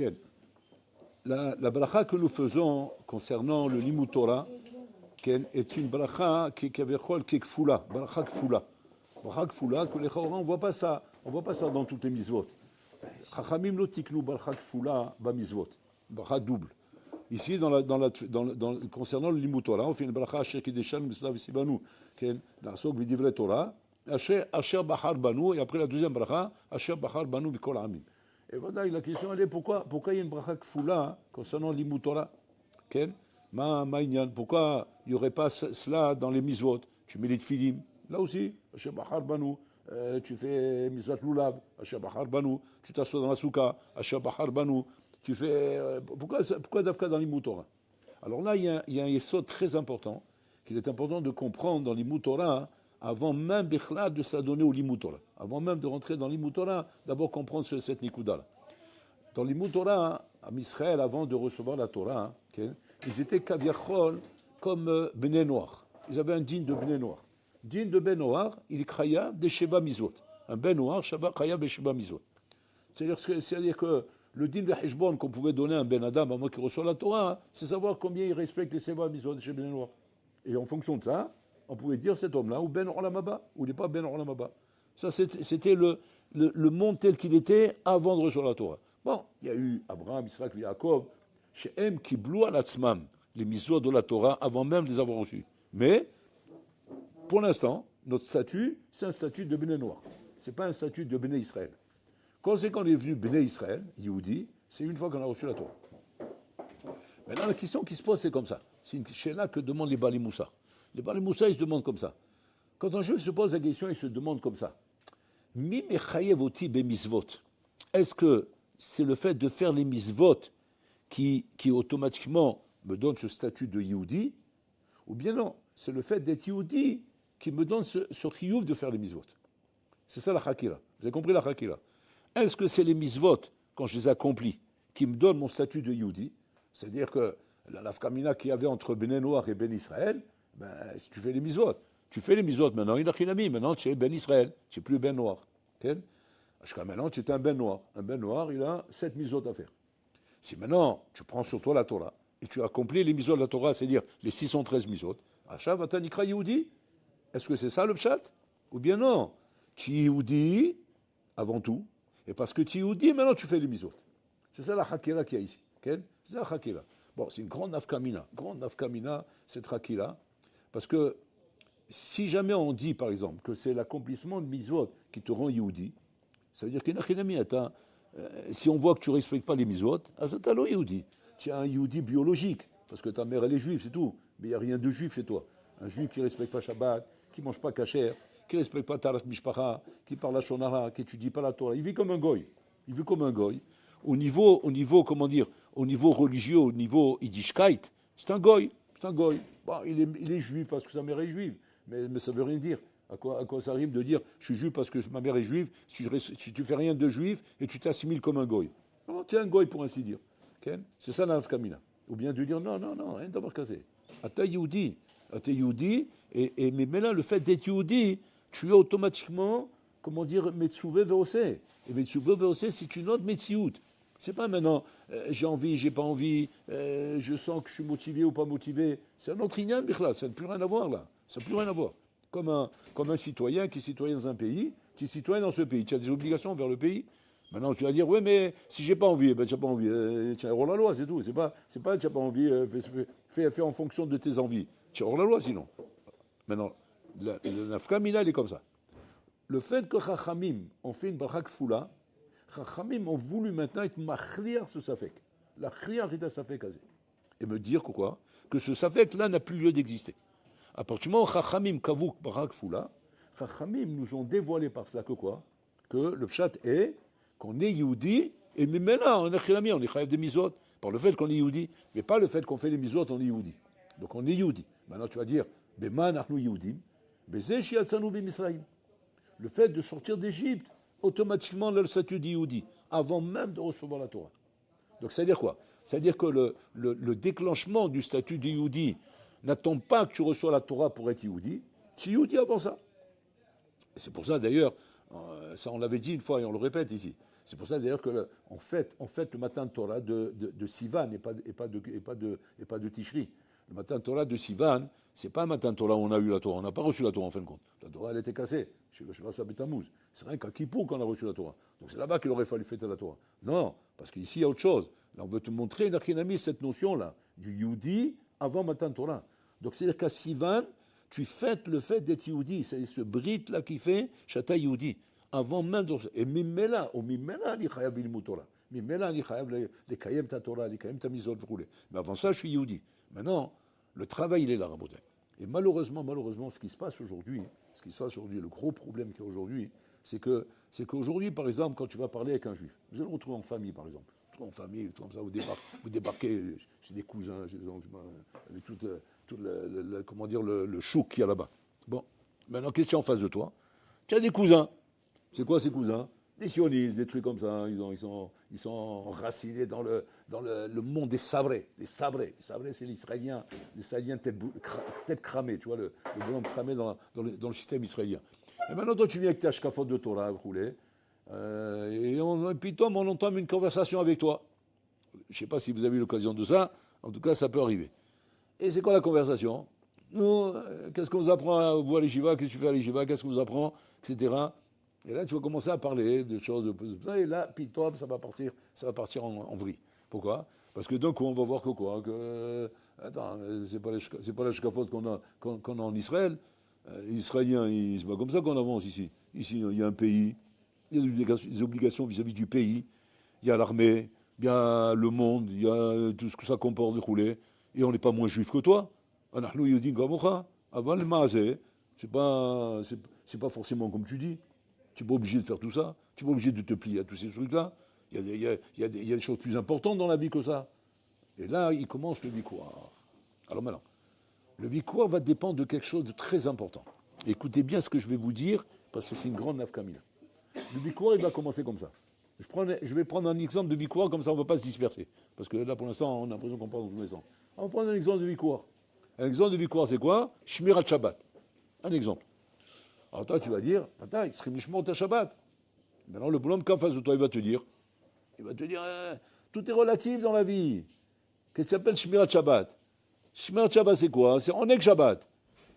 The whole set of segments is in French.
Quel la bracha que nous faisons concernant le Limut Torah est une bracha qui est kfula, bracha kfula. Bracha kfula, que les Chorans, on voit pas ça dans toutes les mitzvot. Chachamim lo tiknu bracha kfula ba mitzvot, bracha double. Ici, concernant le Limut Torah, on fait une bracha asher kideshan mislav sibanu, na'asok v'divrei Torah, asher bachar banu, et après la deuxième bracha, asher bachar banu b'kol amim. Et voilà, la question elle est pourquoi il y a une bracha kfula concernant l'Limut Torah? Pourquoi il n'y aurait pas cela dans les mitzvot? Tu mets les tfilim, là aussi, Asher Bachar Banu, tu fais mitzvot lulav, Asher Bachar Banu, tu t'assois dans la souka, Asher Bachar Banu, tu fais. Pourquoi Dafka dans l'Limut Torah? Alors là, il y a un yesod très important qu'il est important de comprendre dans l'Limut Torah avant même de s'adonner au Limut Torah. Avant même de rentrer dans l'Limut Torah, d'abord comprendre cette nikuda-là. Dans l'Limut Torah, à Israël, avant de recevoir la Torah, ils étaient kaviachol comme Bnei Noir. Ils avaient un digne de Bnei Noir. Digne de Ben Noir, il est khaya de Sheba Mizot. Un Ben Noir, Shaba khaya de Sheba Mizot. C'est-à-dire que le digne de Heshbon qu'on pouvait donner à un Ben Adam avant qu'il reçoive la Torah, c'est savoir combien il respecte les Sheba Mizot chez Bnei Noir. Et en fonction de ça, on pouvait dire cet homme-là, ou Ben Olamaba, ou il n'est pas Ben Olamaba. Ça, c'était le monde tel qu'il était avant de recevoir la Torah. Bon, il y a eu Abraham, Israël, Yaakov, chez M qui bloua l'atzmam, les mitzvot de la Torah, avant même de les avoir reçus. Mais, pour l'instant, notre statut, c'est un statut de Bnei Noir. Ce n'est pas un statut de Bnei Israël. Quand c'est qu'on est venu Bnei Israël, Yehudi, c'est une fois qu'on a reçu la Torah. Maintenant, la question qui se pose, c'est comme ça. C'est une chéla que demandent les Bali Moussa. Les Bali Moussa, ils se demandent comme ça. Quand un juif se pose la question, il se demande comme ça. Mi mechayevoti be mitzvot. Est-ce que c'est le fait de faire les mitzvot qui automatiquement me donne ce statut de Yehudi, ou bien non, c'est le fait d'être Yehudi qui me donne ce chiyuv de faire les mitzvot. C'est ça la chakira. Vous avez compris la chakira? Est-ce que c'est les mitzvot, quand je les accomplis, qui me donnent mon statut de Yehudi? C'est-à-dire que la nafkamina qu'il y avait entre Bnei Noir et Ben Israël, si tu fais les mitzvot, maintenant, il a chinami, maintenant tu es Ben Israël, tu n'es plus Ben Noir. Jusqu'à maintenant, tu es un Ben Noir. Un Ben Noir, il a 7 mitzvot à faire. Si maintenant, tu prends sur toi la Torah, et tu accomplis les mitzvot de la Torah, c'est-à-dire les 613 mitzvot, Acha vatanikra Yehudi, est-ce que c'est ça le pshat? Ou bien non? Tu es Yehudi, avant tout, et parce que tu es Yehudi, maintenant tu fais les mitzvot. C'est ça la hakira qu'il y a ici. C'est ça la hakira. Bon, c'est une grande nafkamina, cette hakira, parce que si jamais on dit, par exemple, que c'est l'accomplissement de mitzvot qui te rend Yehudi, ça veut dire qu'il y a si on voit que tu ne respectes pas les mitzvot, azatalo Yehudi. Tu es un Yehudi biologique, parce que ta mère elle est juive, c'est tout. Mais il n'y a rien de juif chez toi. Un juif qui ne respecte pas Shabbat, qui ne mange pas kasher, qui ne respecte pas Taras Mishpacha, qui parle la Shonara, qui n'étudie pas la Torah. Il vit comme un goy. Au niveau religieux, au niveau yiddishkeit, c'est un goy. Bon, il est juif parce que sa mère est juive, mais ça ne veut rien dire. À quoi ça rime de dire je suis juif parce que ma mère est juive, si tu fais rien de juif et tu t'assimiles comme un goy. Non, tu es un goy pour ainsi dire. Okay? C'est ça la nafkamina. Ou bien de dire non, rien d'avoir cassé. Ata Yehudi, mais là, le fait d'être Yehudi, tu es automatiquement, Metsuve Veose. Et Metsuve Veose, c'est une autre Metsiout. C'est pas maintenant, j'ai envie, j'ai pas envie, je sens que je suis motivé ou pas motivé. C'est un autre ignan, Bichla, ça n'a plus rien à voir là. Ça n'a plus rien à voir. Comme un citoyen qui est citoyen dans un pays, tu es citoyen dans ce pays, tu as des obligations envers le pays. Maintenant, tu vas dire, ouais, mais si j'ai pas envie, tu n'as pas envie. Tu es hors la loi, c'est tout. C'est pas tu n'as pas envie, fais en fonction de tes envies. Tu es hors la loi sinon. Maintenant, la nafkamina, elle est comme ça. Le fait que Chachamim ont fait une barak foula, Chachamim ont voulu maintenant être machliar ce safek. La chliar est un safek azé. Et me dire que ce safek-là n'a plus lieu d'exister. À partir du moment où Chachamim kavouk barak foula, Chachamim nous ont dévoilé par cela que le pshat est qu'on est Yehudi, et même là, on est chilami, on est chayav des mizot, par le fait qu'on est Yehudi, mais pas le fait qu'on fait les mizot, on est Yehudi. Donc on est Yehudi. Maintenant tu vas dire, Bema nachnu Yehudim, Bezeh shiatzanu b'Misraïm. Le fait de sortir d'Égypte, automatiquement le statut d'Yehudi, avant même de recevoir la Torah. Donc ça veut dire quoi? Ça veut dire que le déclenchement du statut d'Yehudi n'attend pas que tu reçois la Torah pour être Yehudi, tu es Yehudi avant ça. Et c'est pour ça d'ailleurs, ça on l'avait dit une fois et on le répète ici, C'est pour ça d'ailleurs qu'on fête le matin de Torah de Sivan et pas de Tishri. Le matin de Torah de Sivan, c'est pas un matin de Torah où on a eu la Torah. On n'a pas reçu la Torah en fin de compte. La Torah, elle était cassée. Je sais pas, ça Tammuz. C'est rien qu'à Kippour qu'on a reçu la Torah. Donc c'est là-bas qu'il aurait fallu fêter la Torah. Non, parce qu'ici, il y a autre chose. Là, on veut te montrer, Nachinami, cette notion-là, du Yehudi avant matin de Torah. Donc c'est-à-dire qu'à Sivan, tu fêtes le fait d'être Yehudi. C'est ce brit-là qui fait Shata Yehudi. Avant même de... Et Mimela, li chayab ilmut Torah. Mimela, li chayab li kayem ta Torah, li kayem ta mizot, v'roulé. Mais avant ça, je suis Yehudi. Maintenant, le travail, il est là, Rabotai. Et malheureusement, ce qui se passe aujourd'hui, le gros problème qu'il y a aujourd'hui, c'est qu'aujourd'hui, par exemple, quand tu vas parler avec un juif, vous allez le retrouver en famille, par exemple. En famille, tout comme ça, vous débarquez chez des cousins, avec tout comment dire, le chouk qu'il y a là-bas. Bon, maintenant, qu'est-ce qu'il y a en face de toi? Tu as des cousins. C'est quoi ces cousins? Des sionistes, des trucs comme ça. Ils sont enracinés dans le monde des sabrés. Les sabrés, c'est l'Israélien. L'Israélien tête cramée, tu vois, le bonhomme cramé dans le système israélien. Et maintenant, toi, tu viens avec tes ashkafot de Torah roulés. Et puis, Tom, on entame une conversation avec toi. Je ne sais pas si vous avez eu l'occasion de ça. En tout cas, ça peut arriver. Et c'est quoi la conversation? Nous, qu'est-ce qu'on vous apprend, vous, à l'Yeshiva? Qu'est-ce que tu fais à l'Yeshiva? Qu'est-ce qu'on vous apprend? Etc. Et là, tu vas commencer à parler de choses de ça. Et là, puis toi, ça va partir en vrille. Pourquoi? Parce que d'un coup, on va voir attends, c'est pas la shkafot qu'on a en Israël. Les Israéliens, c'est pas comme ça qu'on avance ici. Ici, il y a un pays, il y a des obligations vis-à-vis du pays. Il y a l'armée, il y a le monde, il y a tout ce que ça comporte de rouler. Et on n'est pas moins juif que toi. C'est pas forcément comme tu dis. Tu n'es pas obligé de faire tout ça. Tu n'es pas obligé de te plier à tous ces trucs-là. Il y a des choses plus importantes dans la vie que ça. Et là, il commence le vikouar. Alors maintenant, le vikouar va dépendre de quelque chose de très important. Écoutez bien ce que je vais vous dire, parce que c'est une grande nafkamina. Le vikouar, il va commencer comme ça. Je vais prendre un exemple de vikouar, comme ça on ne va pas se disperser. Parce que là, pour l'instant, on a l'impression qu'on parle dans tous les sens. On va prendre un exemple de vikouar. Un exemple de vikouar, c'est quoi? Shmirat Shabbat. Un exemple. Alors toi, tu vas dire, attends, il serait Mishmor ta Shabbat. Maintenant, le bonhomme qu'en face de toi, il va te dire, tout est relatif dans la vie. Qu'est-ce que tu appelles Shmirat Shabbat? Shmirat Shabbat, c'est quoi? C'est Oneg Shabbat.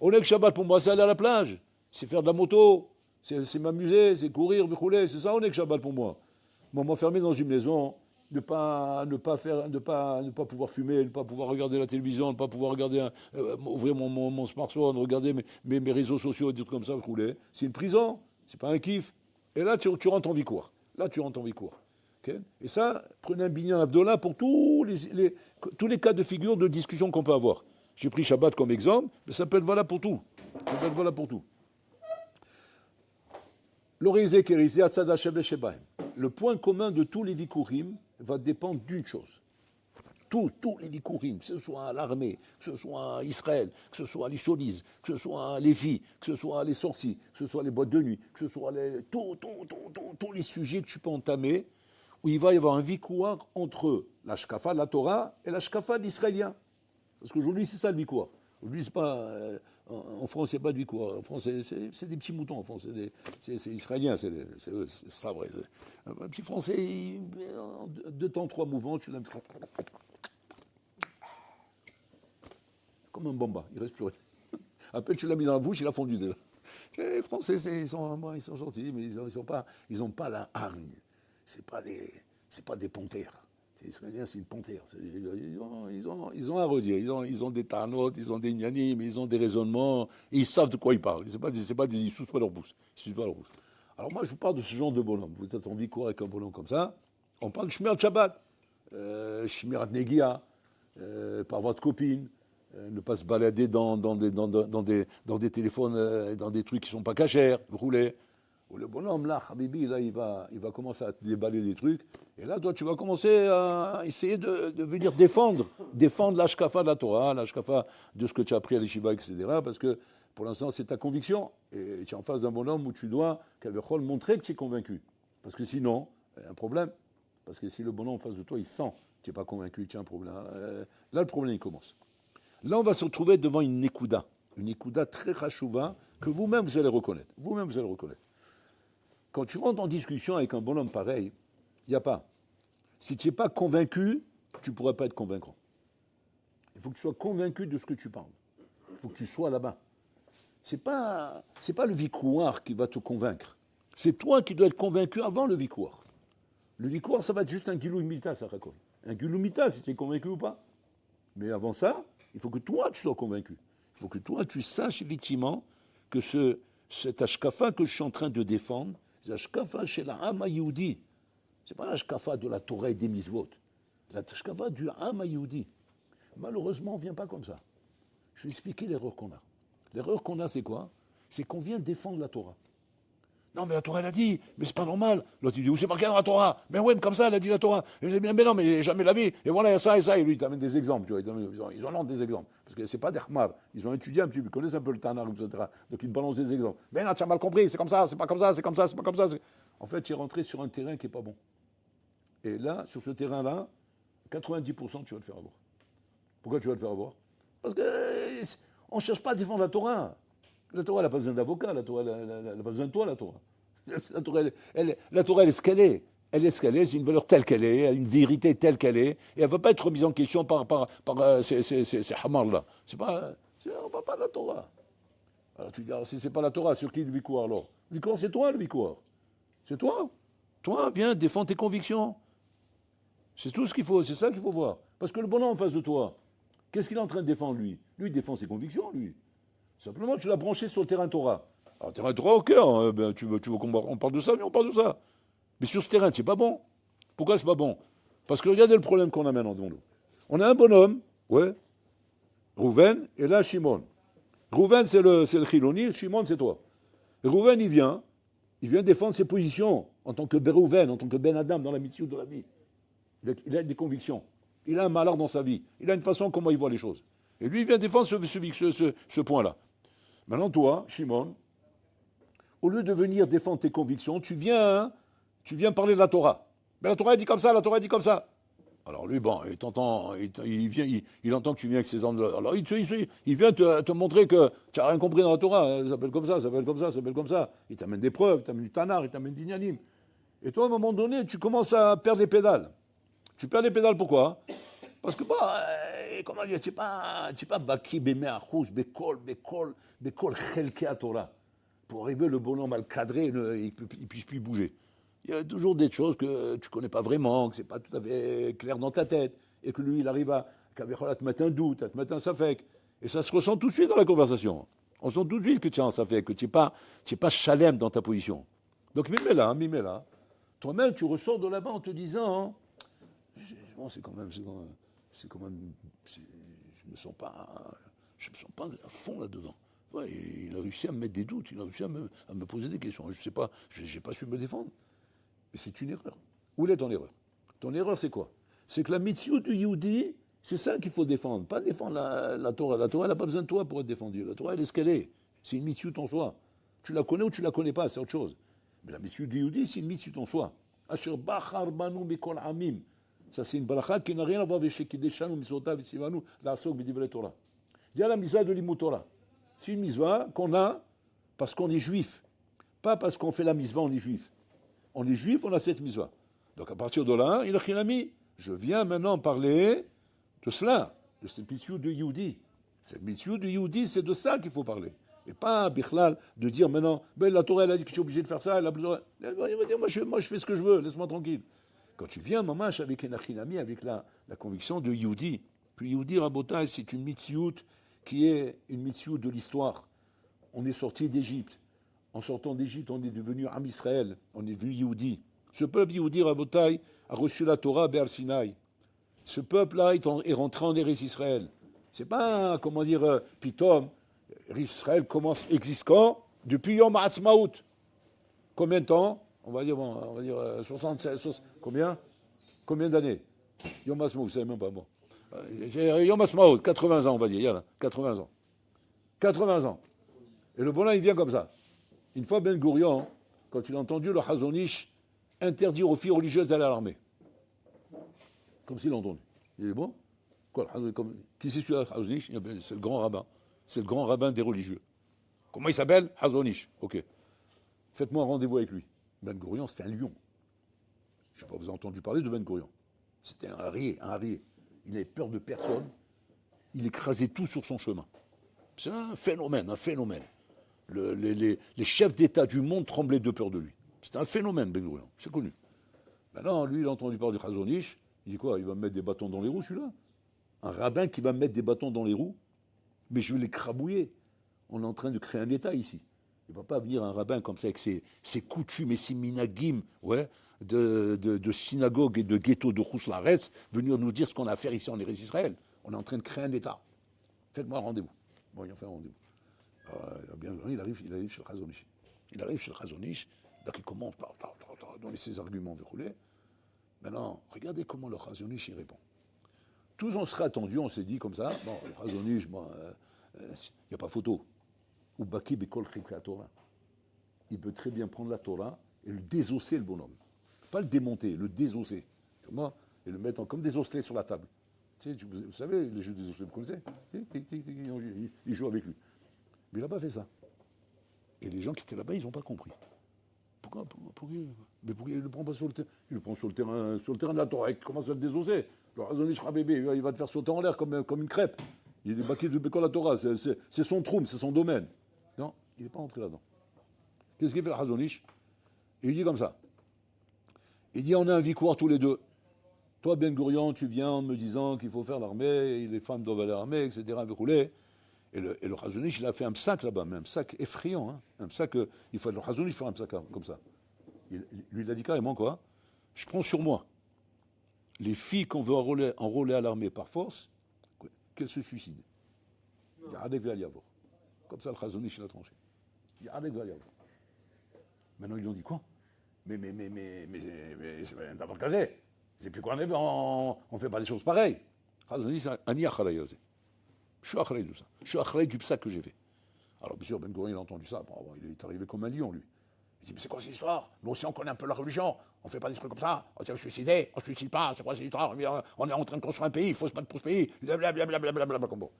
Oneg Shabbat, pour moi, c'est aller à la plage. C'est faire de la moto. C'est m'amuser, c'est courir, rouler. C'est ça, Oneg Shabbat pour moi. Moi, m'enfermer dans une maison, ne pas pouvoir fumer, ne pas pouvoir regarder la télévision, ne pas pouvoir regarder ouvrir mon smartphone, regarder mes réseaux sociaux et des trucs comme ça, rouler. C'est une prison, c'est pas un kiff. Et là, tu rentres en vikouar. Okay? Et ça, prenez un binyan Abdullah pour tous les cas de figure de discussion qu'on peut avoir. J'ai pris Shabbat comme exemple, mais ça peut être valable pour tout. Le point commun de tous les vikourim va dépendre d'une chose. Tous les vikourim, que ce soit l'armée, que ce soit Israël, que ce soit les solis, que ce soit les filles, que ce soit les sorties, que ce soit les boîtes de nuit, que ce soit tous les sujets que tu peux entamer, où il va y avoir un vikouar entre la shkafa de la Torah et la shkafa de l'Israélien. Parce qu'aujourd'hui, c'est ça le vikouar. Aujourd'hui, c'est pas... en France, il n'y a pas de vikouar. En France, c'est des petits moutons. En France, c'est israélien, c'est ça vrai. Un petit français, en 2 temps, 3 mouvements, tu l'aimes... Comme un bomba, il reste plus rien. Après, tu l'as mis dans la bouche, il a fondu déjà. Les Français, ils sont gentils, mais ils n'ont pas la hargne. C'est pas des panthères. Les Israéliens, c'est une panthère. Ils ont à redire. Ils ont des tarnotes, ils ont des gnanim, ils ont des raisonnements. Et ils savent de quoi ils parlent. Ils sucent pas leur pouce. Alors moi, je vous parle de ce genre de bonhomme. Vous êtes en vie avec un bonhomme comme ça. On parle de Shmirat Shabbat, Shmirat Negia, par votre copine. Ne pas se balader dans des téléphones, dans des trucs qui ne sont pas cachers, rouler. Ou le bonhomme, là, Habibi, là, il va commencer à te déballer des trucs. Et là, toi, tu vas commencer à essayer de venir défendre l'ashkafa de la Torah, l'ashkafa de ce que tu as appris à l'Yeshiva, etc. Parce que, pour l'instant, c'est ta conviction. Et tu es en face d'un bonhomme où tu dois, Kavechol, montrer que tu es convaincu. Parce que sinon, il y a un problème. Parce que si le bonhomme en face de toi, il sent que tu n'es pas convaincu, tu as un problème. Là, le problème, il commence. Là, on va se retrouver devant une nekuda très chachouva, que vous-même, vous allez reconnaître. Quand tu rentres en discussion avec un bonhomme pareil, Il n'y a pas. Si tu n'es pas convaincu, tu ne pourrais pas être convaincant. Il faut que tu sois convaincu de ce que tu parles. Il faut que tu sois là-bas. C'est pas le vicouar qui va te convaincre. C'est toi qui dois être convaincu avant le vicouar. Le vicouar, ça va être juste un gilumita, ça raconte. Un gilumita, si tu es convaincu ou pas. Mais avant ça, il faut que toi, tu sois convaincu. Il faut que toi, tu saches effectivement que cet ashkafa que je suis en train de défendre, c'est l'ashkafa chez la Hama Yehudi. Ce n'est pas l'ashkafa de la Torah et des mitzvot. C'est l'ashkafa du Hama Yehudi. Malheureusement, on ne vient pas comme ça. Je vais expliquer l'erreur qu'on a. L'erreur qu'on a, c'est quoi? C'est qu'on vient défendre la Torah. Non, mais la Torah, elle a dit, mais c'est pas normal. L'autre, il dit, où c'est marqué dans la Torah? Mais ouais, mais comme ça, elle a dit la Torah. Mais non, mais jamais la vie. Et voilà, il y a ça et ça. Et lui, il t'amène des exemples. Tu vois, ils en ont des exemples. Parce que c'est pas des khmar. Ils ont étudié un petit peu, ils connaissent un peu le Tanakh, etc. Donc ils te balancent des exemples. Mais non, tu as mal compris, c'est comme ça, c'est pas comme ça, c'est comme ça, c'est pas comme ça. En fait, tu es rentré sur un terrain qui n'est pas bon. Et là, sur ce terrain-là, 90%, tu vas te faire avoir. Pourquoi tu vas te faire avoir? Parce qu'on ne cherche pas à défendre la Torah. La Torah, elle n'a pas besoin d'avocat. La Torah, elle n'a pas besoin de toi, la Torah. La Torah, elle est ce qu'elle est. Elle est ce qu'elle est, c'est une valeur telle qu'elle est, une vérité telle qu'elle est, et elle ne va pas être remise en question par ces hamars-là. On ne parle pas de la Torah. Alors tu dis, alors, si ce n'est pas la Torah, sur qui le vicouar alors? Le vicouar, c'est toi, le vicouar. C'est toi. Toi, viens, défends tes convictions. C'est tout ce qu'il faut, c'est ça qu'il faut voir. Parce que le bonhomme en face de toi, qu'est-ce qu'il est en train de défendre, lui? Lui, il défend ses convictions, lui. Simplement, tu l'as branché sur le terrain Torah. Alors, terrain Torah, ok, hein, tu veux qu'on parle de ça, mais on parle de ça. Mais sur ce terrain, c'est pas bon. Pourquoi c'est pas bon? Parce que regardez le problème qu'on a maintenant devant nous. On a un bonhomme, ouais, Rouven, et là, Shimon. Rouven, c'est le Chiloni, Shimon, c'est toi. Et Rouven, il vient défendre ses positions en tant que Berouven, en tant que Ben Adam dans la mission de la vie. Il a des convictions. Il a un malheur dans sa vie. Il a une façon comment il voit les choses. Et lui, il vient défendre ce point-là. Maintenant, toi, Shimon, au lieu de venir défendre tes convictions, tu viens parler de la Torah. Mais la Torah, elle dit comme ça, la Torah, elle dit comme ça. Alors lui, bon, il entend que tu viens avec ses armes. Alors il vient te montrer que tu n'as rien compris dans la Torah. Ça s'appelle comme ça, ça s'appelle comme ça, ça s'appelle comme ça. Il t'amène des preuves, il t'amène du Tanar, il t'amène du Nyanim. Et toi, à un moment donné, tu commences à perdre les pédales. Tu perds les pédales, pourquoi? Parce que, comment dire, tu n'es pas baki bemeachous, bekol, chelke à Torah. Pour arriver, le bonhomme à le cadrer, il ne puisse plus bouger. Il y a toujours des choses que tu ne connais pas vraiment, que ce n'est pas tout à fait clair dans ta tête, et que lui, il arrive à te mettre un doute, à te mettre un safek. Et ça se ressent tout de suite dans la conversation. On sent tout de suite que tu as un safek, que tu n'es pas chalem dans ta position. Donc, mets-la. Toi-même, tu ressors de là-bas en te disant, bon, je me sens pas à fond là-dedans. Ouais, il a réussi à me mettre des doutes, il a réussi à me poser des questions. Je ne sais pas, je n'ai pas su me défendre. Mais c'est une erreur. Où est ton erreur? Ton erreur, c'est quoi? C'est que la mitzvah du Yehudi, c'est ça qu'il faut défendre. Pas défendre la Torah. La Torah, elle n'a pas besoin de toi pour être défendue. La Torah, elle est ce qu'elle est. C'est une mitzvah en soi. Tu la connais ou tu la connais pas, c'est autre chose. Mais la mitzvah du Yehudi, c'est une mitzvah en soi. Asher bachar banu mikol amim. Ça, c'est une bracha qui n'a rien à voir avec Shekideshanu, Mitzvotav, Sivanu, l'Asok, B'divrei Torah. Il y a la mitzvah de l'Imut Torah. C'est une mitzvah qu'on a parce qu'on est juif. Pas parce qu'on fait la mitzvah, on est juif. On est juif, on a cette mitzvah. Donc à partir de là, il a rien mis. Je viens maintenant parler de cela, de cette mitzvah de Yehudi. Cette mitzvah de Yehudi, c'est de ça qu'il faut parler. Et pas, Bichlal, de dire maintenant, la Torah, elle a dit que je suis obligé de faire ça. Il va dire, moi je fais ce que je veux, laisse-moi tranquille. Quand tu viens, mamash, avec un achinami, avec la conviction de Yehudi, puis Yehudi Rabotai, c'est une mitzvah qui est une mitzvah de l'histoire. On est sorti d'Égypte. En sortant d'Égypte, on est devenu Am Israël, on est devenu Yehudi. Ce peuple Yehudi Rabotai a reçu la Torah Be'ar Sinaï. Ce peuple-là est rentré en Eretz Israël. C'est pas, comment dire, Pitom. Israël existe quand? Depuis Yom HaAtzmaut. Combien de temps? On va dire 76, combien d'années? Yom HaAtzmaut, vous savez même pas, bon. Yom HaAtzmaut, 80 ans, on va dire, là, 80 ans. 80 ans. Et le bon là, il vient comme ça. Une fois, Ben Gurion, quand il a entendu le Hazonish interdire aux filles religieuses d'aller à l'armée. Comme s'il l'a entendu. Il est bon? Quoi, qui c'est celui-là, Hazonish? C'est le grand rabbin. C'est le grand rabbin des religieux. Comment il s'appelle? Hazonish. Ok. Faites-moi un rendez-vous avec lui. Ben Gurion, c'était un lion. Je ne sais pas, vous avez entendu parler de Ben Gurion. C'était un rire, un rire. Il n'avait peur de personne. Il écrasait tout sur son chemin. C'est un phénomène, un phénomène. Les chefs d'État du monde tremblaient de peur de lui. C'était un phénomène, Ben Gurion. C'est connu. Maintenant, lui, il a entendu parler du Chazon Ish. Il dit quoi? Il va me mettre des bâtons dans les roues, celui-là? Un rabbin qui va me mettre des bâtons dans les roues? Mais je vais les crabouiller. On est en train de créer un État ici. Il ne va pas venir un rabbin comme ça avec ses coutumes et ses minagim, ouais, de synagogue et de ghetto de Rouslares, venir nous dire ce qu'on a à faire ici en Israël. On est en train de créer un État. Faites-moi un rendez-vous. Bon, il a fait un rendez-vous. Il arrive chez le Chazon Ish. Il arrive chez le Chazon Ish, donc il commence par donner ses arguments verroulés. Maintenant, regardez comment le Chazon Ish y répond. Tous on serait attendus, on s'est dit comme ça, bon, le Chazon Ish, bon, il n'y a pas photo. Ou Baki Bekol Chikra Torah. Il peut très bien prendre la Torah et le désosser, le bonhomme. Pas le démonter, le désosser. Comment? Et le mettre comme des osselets sur la table. Tu sais, vous savez, les jeux des osselets, vous connaissez? Il joue avec lui. Mais il n'a pas fait ça. Et les gens qui étaient là-bas, ils n'ont pas compris. Pourquoi il le prend pas sur le terrain? Il le prend sur le terrain de la Torah. Il commence à le désosser. Le Chazon Ish bébé, il va te faire sauter en l'air comme une crêpe. Il est baqué de Bekol la Torah. C'est son troum, c'est son domaine. Non, il n'est pas entré là-dedans. Qu'est-ce qu'il fait le Chazon Ish? Il dit comme ça. Il dit, on a un victoire tous les deux. Toi, Ben Gurion, tu viens en me disant qu'il faut faire l'armée, les femmes doivent aller à l'armée, etc. Et le Chazon Ish, il a fait un psaque là-bas, mais un psaque effrayant. Hein, un psaque, il faut le Chazon Ish faire un psaque comme ça. Lui, il a dit carrément quoi? Je prends sur moi les filles qu'on veut enrôler à l'armée par force, qu'elles se suicident. Il y a Adek Ve'Aliavor. Comme ça, le Chazon Ish, il a tranché. Il y a Adek Ve'Aliavor. Maintenant, ils lui ont dit quoi? Mais c'est d'abord casé. C'est plus qu'on on fait pas des choses pareilles. Chazon Ish, Ani Achalay Yazé. Je suis achalay de ça. Je suis achalay du psaque que j'ai fait. Alors, bien sûr, Ben Gurion, il a entendu ça. Bon, il est arrivé comme un lion, lui. Il dit, mais c'est quoi cette histoire? Nous aussi, on connaît un peu la religion. On ne fait pas des trucs comme ça. On s'est suicidé. On ne se suicide pas. C'est quoi cette histoire? On est en train de construire un pays. Il faut se battre pour ce pays. Blablabla. Bon.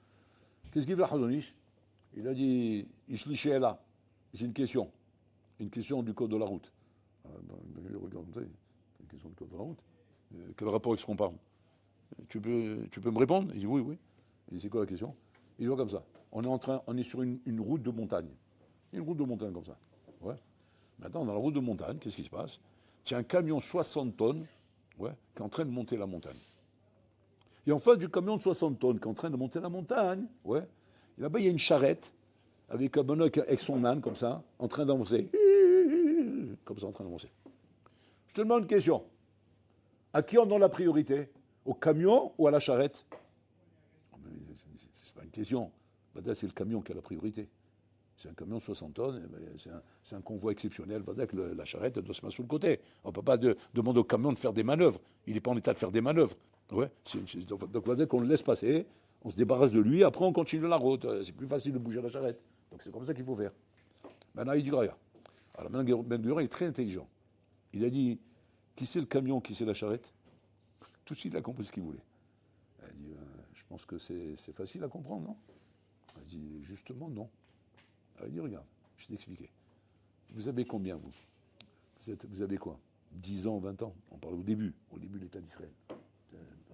Qu'est-ce qu'il veut, Chazon Ish? Il a dit, Ishliché est là. J'ai une question. Une question du code de la route. Il regarde comme ça. Une question du code de la route. Quel rapport avec ce qu'on parle? Tu peux me répondre? Il dit, oui. Il dit, c'est quoi la question? Il voit comme ça. On est sur une route de montagne. Une route de montagne comme ça. Ouais. Maintenant, dans la route de montagne, qu'est-ce qui se passe? Tu as un camion 60 tonnes, ouais, qui est en train de monter la montagne. Et en face du camion de 60 tonnes qui est en train de monter la montagne, ouais, et là-bas, il y a une charrette avec un bonhomme avec son âne, comme ça, en train d'avancer. Comme ça, en train d'avancer. Je te demande une question. À qui on donne la priorité? Au camion ou à la charrette? C'est pas une question. C'est le camion qui a la priorité. C'est un camion de 60 tonnes, c'est un convoi exceptionnel. La charrette doit se mettre sous le côté. On ne peut pas demander au camion de faire des manœuvres. Il n'est pas en état de faire des manœuvres. Ouais, donc qu'on le laisse passer, on se débarrasse de lui, après on continue la route. C'est plus facile de bouger la charrette. Donc c'est comme ça qu'il faut faire. Maintenant, il dit rien. Alors maintenant, Ben Gurion est très intelligent. Il a dit, qui c'est le camion, qui c'est la charrette? Tout de suite, il a compris ce qu'il voulait. Il a dit, je pense que c'est facile à comprendre, non? Il a dit, justement, non. Il dit, regarde, je vais t'expliquer. Vous avez combien, vous? Vous avez quoi? 10 ans, 20 ans? On parle au début de l'État d'Israël.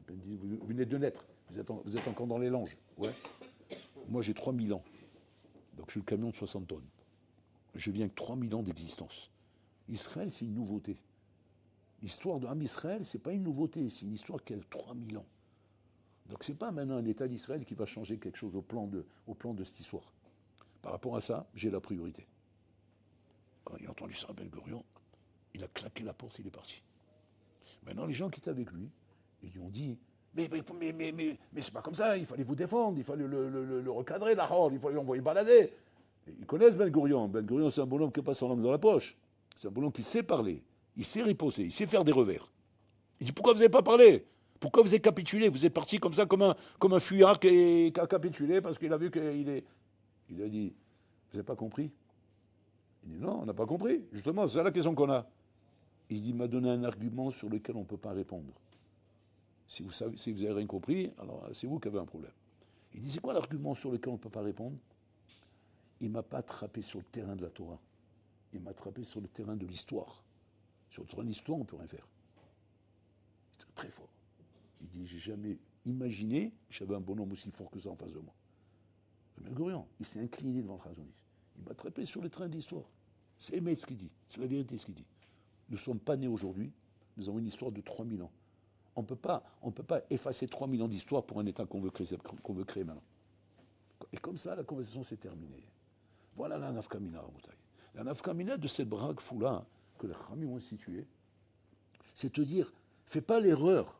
Vous venez de naître, vous êtes encore dans les langes. Ouais. Moi, j'ai 3000 ans. Donc, je suis le camion de 60 tonnes. Je viens avec 3000 ans d'existence. Israël, c'est une nouveauté. L'histoire de Ham Israël, c'est pas une nouveauté, c'est une histoire qui a 3000 ans. Donc, c'est pas maintenant un État d'Israël qui va changer quelque chose au plan de cette histoire. Par rapport à ça, j'ai la priorité. Quand il a entendu ça, Ben Gurion, il a claqué la porte, il est parti. Maintenant, les gens qui étaient avec lui, ils lui ont dit, mais c'est pas comme ça, il fallait vous défendre, il fallait le recadrer, la horde, il fallait l'envoyer balader. Et ils connaissent Ben Gurion. Ben Gurion, c'est un bonhomme qui n'a pas sa langue dans la poche. C'est un bonhomme qui sait parler, il sait riposter, il sait faire des revers. Il dit, pourquoi vous n'avez pas parlé? Pourquoi vous êtes capitulé? Vous êtes parti comme ça, comme un fuyard qui a capitulé parce qu'il a vu qu'il est... Il a dit, vous n'avez pas compris? Il dit, non, on n'a pas compris. Justement, c'est la question qu'on a. Il dit, il m'a donné un argument sur lequel on ne peut pas répondre. Si vous n'avez rien compris, alors c'est vous qui avez un problème. Il dit, c'est quoi l'argument sur lequel on ne peut pas répondre? Il ne m'a pas attrapé sur le terrain de la Torah. Il m'a attrapé sur le terrain de l'histoire. Sur le terrain de l'histoire, on ne peut rien faire. dit, j'ai jamais imaginé que j'avais un bonhomme aussi fort que ça en face de moi. Ben Gurion, il s'est incliné devant le Khazon-Ish. Il m'a attrapé sur le train de l'histoire. C'est aimé ce qu'il dit, c'est la vérité ce qu'il dit. Nous ne sommes pas nés aujourd'hui, nous avons une histoire de 3000 ans. On ne peut pas effacer 3000 ans d'histoire pour un État qu'on veut créer maintenant. Et comme ça, la conversation s'est terminée. Voilà la nafkamina, Rabotai. La nafkamina de cette braque foula que les Khamim ont instituée, c'est te dire, fais pas l'erreur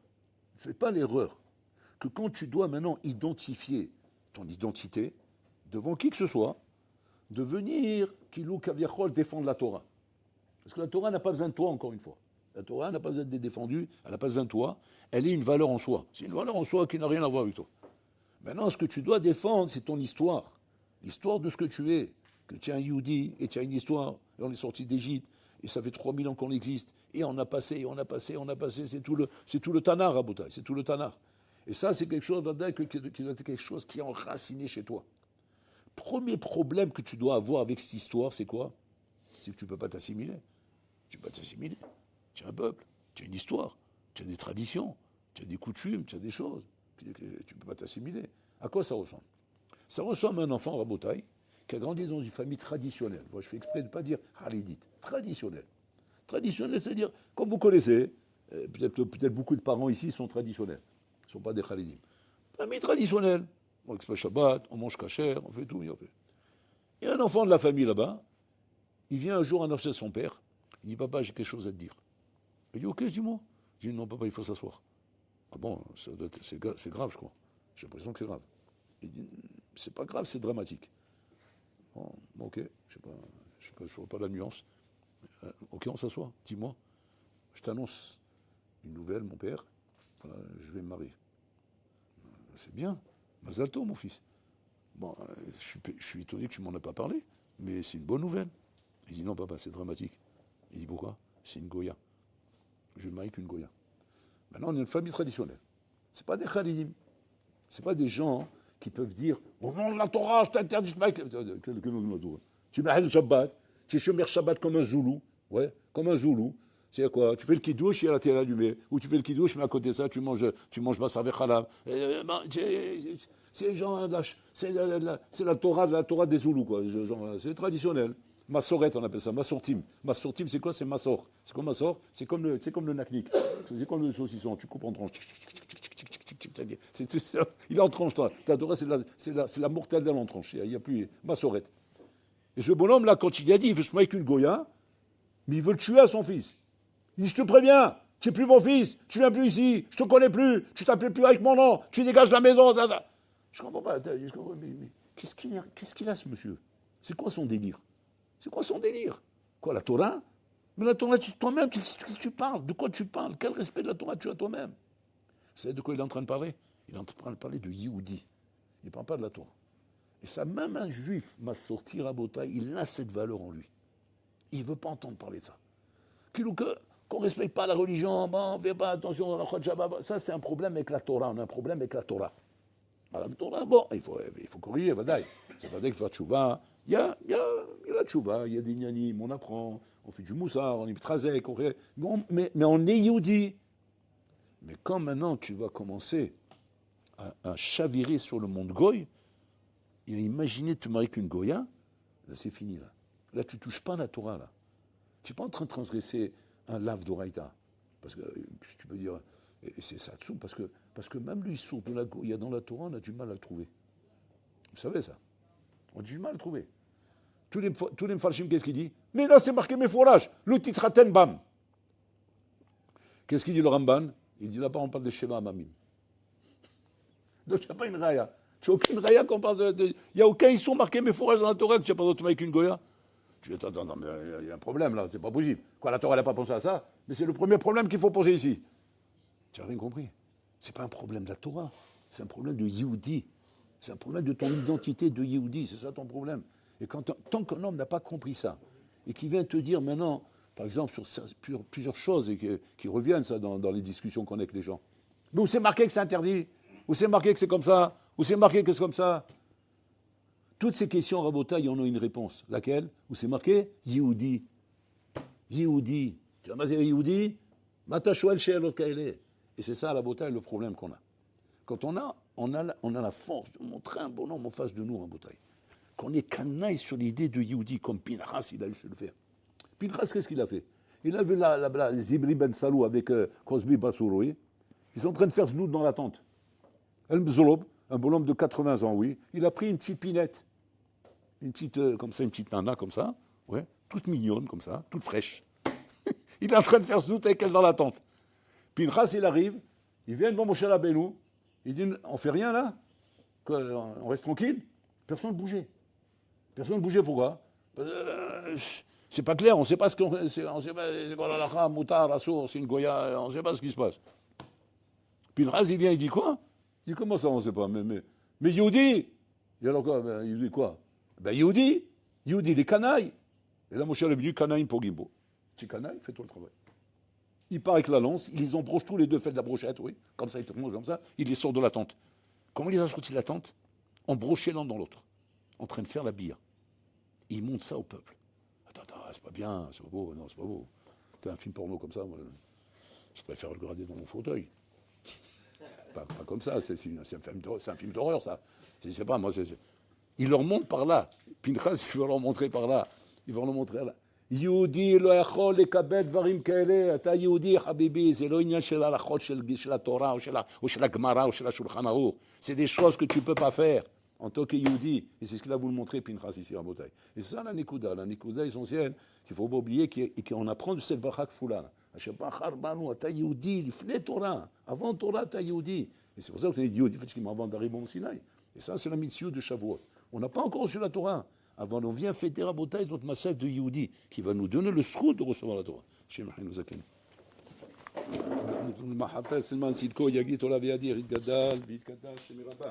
que quand tu dois maintenant identifier ton identité devant qui que ce soit, de venir, Kilou Kaviachol, défendre la Torah. Parce que la Torah n'a pas besoin de toi, encore une fois. La Torah n'a pas besoin d'être défendue, elle n'a pas besoin de toi, elle est une valeur en soi. C'est une valeur en soi qui n'a rien à voir avec toi. Maintenant, ce que tu dois défendre, c'est ton histoire. L'histoire de ce que tu es. Que tu es un Yehudi et tu as une histoire. Et on est sorti d'Égypte, et ça fait 3000 ans qu'on existe. Et on a passé, c'est tout le Tanar, Rabotai, c'est tout le Tanar. Et ça, c'est quelque chose, qui doit être quelque chose qui est enraciné chez toi. Premier problème que tu dois avoir avec cette histoire, c'est quoi? C'est que tu ne peux pas t'assimiler. Tu ne peux pas t'assimiler. Tu as un peuple, tu as une histoire, tu as des traditions, tu as des coutumes, tu as des choses. Tu ne peux pas t'assimiler. À quoi ça ressemble? Ça ressemble à un enfant, Rabotai, qui a grandi dans une famille traditionnelle. Moi, je fais exprès de ne pas dire halidite. Traditionnelle. Traditionnelle, c'est-à-dire, comme vous connaissez, peut-être beaucoup de parents ici sont traditionnels. Ils ne sont pas des halidim. Famille traditionnelle. On exprime Shabbat, on mange kasher, on fait tout. Il y a un enfant de la famille là-bas, il vient un jour annoncer à son père, il dit, papa, j'ai quelque chose à te dire. Il dit, ok, dis-moi. Il dit, non, papa, il faut s'asseoir. Ah bon, c'est grave, je crois. J'ai l'impression que c'est grave. Il dit, c'est pas grave, c'est dramatique. Bon, ok, je ne vois pas la nuance. Ok, on s'assoit, dis-moi. Je t'annonce une nouvelle, mon père, voilà, je vais me marier. C'est bien, Mazalto, mon fils. Bon, je suis étonné que tu m'en aies pas parlé, mais c'est une bonne nouvelle. Il dit, non, papa, c'est dramatique. Il dit, pourquoi? C'est une Goya. Je vais me marier qu'une Goya. Maintenant, on est une famille traditionnelle. Ce n'est pas des Khalidim. Ce n'est pas des gens qui peuvent dire, au nom de la Torah, je t'interdis de marier. Tu mets le Shabbat, tu es Shomer Shabbat comme un Zoulou. Ouais, comme un Zoulou. C'est quoi? Tu fais le kidouche, il y a la télé allumée. Ou tu fais le kidouche, mais à côté de ça, tu manges Massar Vechalab. C'est les gens, c'est la Torah des Zoulous, quoi. C'est traditionnel. Massoret, on appelle ça, Massortim. Massortim, c'est quoi? C'est Massor. C'est comme Massor, c'est comme le naknik. C'est comme le saucisson, tu coupes en tranches. Il est en tranche, toi. Ta Torah, c'est la mortadelle en tranche. Il n'y a plus Massoret. Et ce bonhomme, là, quand il a dit, il veut se marier avec une Goya, mais il veut le tuer à son fils. Il dit, je te préviens, tu n'es plus mon fils, tu viens plus ici, je te connais plus, tu t'appelles plus avec mon nom, tu dégages de la maison. Je comprends pas, mais qu'est-ce qu'il a, ce monsieur? C'est quoi son délire? Quoi, la Torah? Mais la Torah, toi-même, tu parles. De quoi tu parles? Quel respect de la Torah tu as toi-même? Vous savez de quoi il est en train de parler? Il est en train de parler de Yehudi. Il ne parle pas de la Torah. Et ça, même un juif m'a sorti Rabota, il a cette valeur en lui. Il ne veut pas entendre parler de ça. Qu'on ne respecte pas la religion, bon, on ne fait pas attention à la Khadjaba. Ça, c'est un problème avec la Torah. On a un problème avec la Torah. Alors, la Torah, bon, il faut corriger, Vadaï. C'est pas qu'il faut faire tchouva. Il y a la tchouva, il y a des nyanim, on apprend, on fait du moussard, on est trazek, bon, mais on est Yehudi. Mais quand maintenant tu vas commencer à chavirer sur le monde goy, et à imaginer te marier qu'une goya, là c'est fini là. Là tu touches pas à la Torah là. Tu n'es pas en train de transgresser un lave d'oraïta. Parce que tu peux dire, et c'est ça dessous, parce que même lui sourd de la goya dans la Torah, on a du mal à le trouver. Vous savez ça? On a du mal à le trouver. Tous les mfarshim, qu'est-ce qu'il dit? Mais là, c'est marqué mes fourrages. Le titraten, bam. Qu'est-ce qu'il dit le Ramban? Il dit là-bas, on parle de Sheva Amamim. Donc, il n'y a pas une raya. Tu n'as aucune raya qu'on parle de. Il n'y a aucun issue marqué mes fourrages dans la Torah que tu n'as pas d'autre avec une goya. Tu dis, attends, mais il y a un problème là, c'est pas possible. Quoi, la Torah n'a pas pensé à ça? Mais c'est le premier problème qu'il faut poser ici. Tu n'as rien compris. Ce n'est pas un problème de la Torah. C'est un problème de Yehudi. C'est un problème de ton identité de Yehudi. C'est ça ton problème. Et tant qu'un homme n'a pas compris ça, et qu'il vient te dire maintenant, par exemple, sur plusieurs choses, et qui reviennent ça dans les discussions qu'on a avec les gens. Mais où c'est marqué que c'est interdit? Où c'est marqué que c'est comme ça? Où c'est marqué que c'est comme ça? Toutes ces questions, Rabota, il y en a une réponse. Laquelle? Où c'est marqué? Yehudi. Yehudi. Tu vas dire Yehudi? Mata shoel she'elot kaele. Et c'est ça, la bataille, le problème qu'on a. Quand on a la force de montrer un bonhomme en face de nous, en bataille. Qu'on est canaille sur l'idée de Yehudi, comme Pinchas, il a eu se le faire. Pinchas, qu'est-ce qu'il a fait? Il a vu Zibri Ben Salou avec Crosby Bassouroui. Ils sont en train de faire znout dans la tente. El Mzolob, un bonhomme de 80 ans, oui, il a pris une petite pinette. Une petite, comme ça, une petite nana, comme ça, ouais, toute mignonne, comme ça, toute fraîche. Il est en train de faire znout avec elle dans la tente. Pinchas, il arrive, il vient devant Moshe Rabbeinu, il dit, on fait rien là? On reste tranquille? Personne ne bougeait. Personne ne bougeait, pourquoi? C'est pas clair, on ne sait pas ce qu'on. On sait pas, c'est quoi la lacha, moutar, assour, c'est une goya, on ne sait pas ce qui se passe. Puis le rase, il vient, il dit quoi? Il dit comment ça, on ne sait pas? Mais Yehudi! Et alors quoi? Ben, il dit quoi? Ben Yehudi, les canailles. Et là, mon cher, il dit canaille pour Gimbo. Tu canaille, fais-toi le travail. Il part avec la lance, il les embroche tous les deux, fait de la brochette, oui, comme ça, comme ça, il les sort de la tente. Comment il les a sortis de la tente? Embrochés l'un dans l'autre, en train de faire la bille. Il montre ça au peuple. Attends, c'est pas bien, c'est pas beau, non, c'est pas beau. T'as un film porno comme ça, moi, je préfère le regarder dans mon fauteuil. Pas comme ça, c'est un film d'horreur, ça. Je sais pas, moi, il leur montre par là. Pinchas, il va leur montrer par là. Il va leur montrer là. יהודי לא יכול לקבל דברים כאלה, אתה יהודי חביבי, זה לא עניין של ההלכות של התורה או של הגמרא או של השולחן ערוך, c'est des choses que tu ne peux pas faire en tant que יהודי, et c'est ce qu'il a voulu montrer Pinchas ici en bataille. Et c'est ça la nikuda essentielle qu'il ne faut pas oublier et qu'on apprend de cette bracha kfula. אשר בחר בנו, אתה יהודי לפני תורה, avant תורה אתה יהודי. Et c'est pour ça que tu es יהודי, effectivement, avant d'arriver au Sinaï. Et ça c'est la mitzvah de Shavuot. On n'a pas encore reçu la Torah. Avant, on vient fêter Rabotai, notre massacre de Yehudi, qui va nous donner le sroud de recevoir la Torah. Shem Achinu Zaken. מחפש סימן צדקו יגיד תורה וידיר, יתגדל ויתקדש שמרבה.